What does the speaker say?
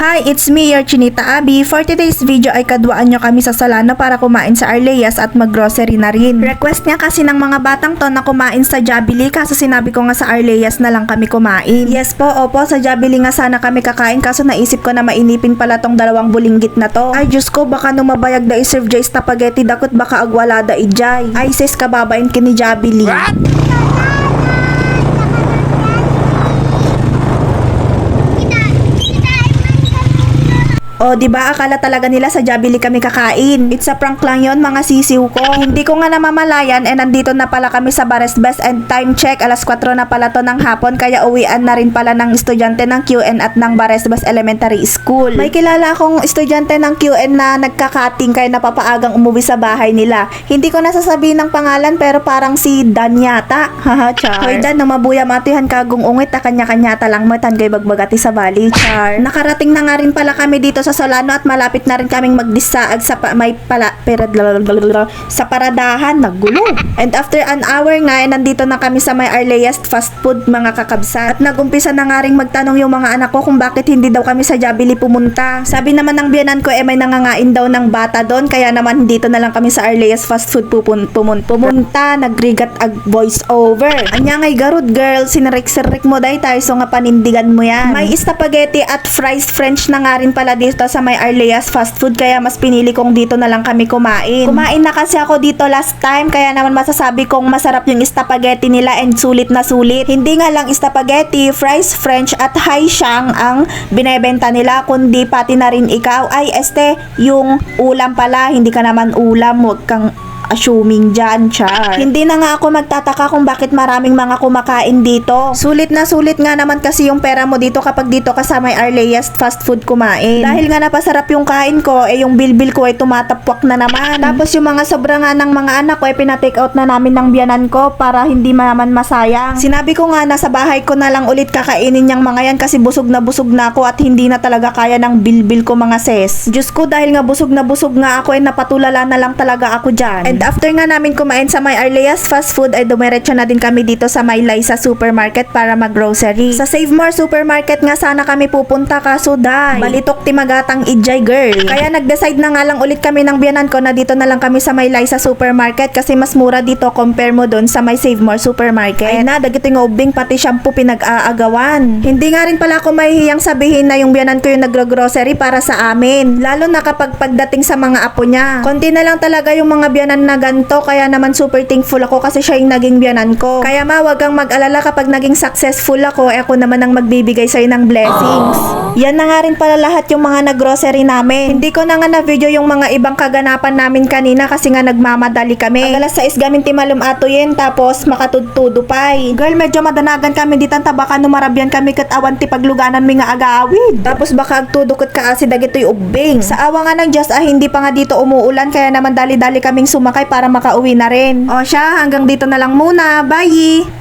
Hi, it's me, your Chinita Abby. For today's video ay kadwaan nyo kami sa Solano para kumain sa Arleas at mag-grocery na rin. Request niya kasi ng mga batang to na kumain sa Jollibee kaso sinabi ko nga sa Arleas na lang kami kumain. Yes po, opo, sa Jollibee nga sana kami kakain kaso naisip ko na mainipin pala tong dalawang bulinggit na to. Ay Diyos ko, baka numabayag da iserve jay spaghetti dakot baka agwala da ijay. Ay sis, kababain kini Jollibee. What? O, di ba akala talaga nila sa Jollibee kami kakain. It's a prank lang yon mga sisiw ko. Hindi ko nga namamalayan nandito na pala kami sa Baresbes and time check, alas 4 na pala to ng hapon kaya uwian na rin pala ng estudyante ng QN at ng Baresbes Elementary School. May kilala akong estudyante ng QN na nagkakating kaya napapaagang umuwi sa bahay nila. Hindi ko nasasabihin ng pangalan pero parang si Dan yata. Haha, Char. Hoy Dan, mabuya matihan kagong ungit ta kanya-kanya talang matan kay bagbagati sa bali, Char. Nakarating na nga rin pala kami dito sa Solano at malapit na rin kaming magdisaag sa sa paradahan, naggulo. And after an hour nga, nandito na kami sa may Arleas fast food mga kakabsat. At nagumpisa na nga rin magtanong yung mga anak ko kung bakit hindi daw kami sa Jollibee pumunta. Sabi naman ng biyanan ko may nangangain daw ng bata doon kaya naman dito na lang kami sa Arleas fast food pumunta. Nagrigat ag voice over. Anya ngay garud girl, sinarik-sirik mo day tayo so nga panindigan mo yan. May spaghetti at fries French na nga rin pala dito sa may Arleas fast food kaya mas pinili kong dito na lang kami kumain. Kumain na kasi ako dito last time kaya naman masasabi kong masarap yung spaghetti nila and sulit na sulit. Hindi nga lang spaghetti, fries French at hai shang ang binebenta nila kundi pati na rin ikaw ay yung ulam pala, hindi ka naman ulam, wag kang assuming dyan, Char. Hindi na nga ako magtataka kung bakit maraming mga kumakain dito. Sulit na sulit nga naman kasi yung pera mo dito kapag dito ka sa may Arleas fast food kumain. Dahil nga napasarap yung kain ko, yung bilbil ko ay tumatapwak na naman. Tapos yung mga sobra nga ng mga anak ko ay pinatake out na namin ng biyanan ko para hindi naman masayang. Sinabi ko nga na sa bahay ko na lang ulit kakainin yung mga yan kasi busog na ako at hindi na talaga kaya ng bilbil ko mga ses. Diyos ko, dahil nga busog na ako ay napatulala na lang talaga ako dyan. And after nga namin kumain sa may Arleas fast food ay dumiretso na din kami dito sa may Liza Supermarket para mag-grocery. Sa Save More Supermarket nga sana kami pupunta kaso day balitok timagatang ijay girl. Kaya nag-decide na nga lang ulit kami ng biyanan ko na dito na lang kami sa may Liza Supermarket kasi mas mura dito compare mo doon sa may Save More Supermarket. Ay na, dagiti nga ubing pati shampoo pinag-aagawan. Hindi nga rin pala ako mahihiyang sabihin na yung biyanan ko yung nagro-grocery para sa amin. Lalo na kapag pagdating sa mga apo niya. Konti na lang talaga yung mga biyanan na ganito kaya naman super thankful ako kasi siya yung naging biyanan ko. Kaya wag kang mag-alala kapag naging successful ako naman ang magbibigay sa'yo ng blessings. Yan na nga rin pala lahat yung mga nag-grocery namin. Hindi ko na nga na-video yung mga ibang kaganapan namin kanina kasi nga nagmamadali kami. Agalas sa isgamin ti malum ato yen tapos makatudtudo pay. Girl, medyo madanagan kami ditan tabaka numarabyan kami kat awan ti pagluganan mi nga agaawid. Tapos baka agtudukot ka asi dagitoy ubing. Sa awa nga ng Diyos hindi pa nga dito umuulan kaya naman dali-dali kaming sumakay para makauwi na rin. O siya, hanggang dito na lang muna. Bye!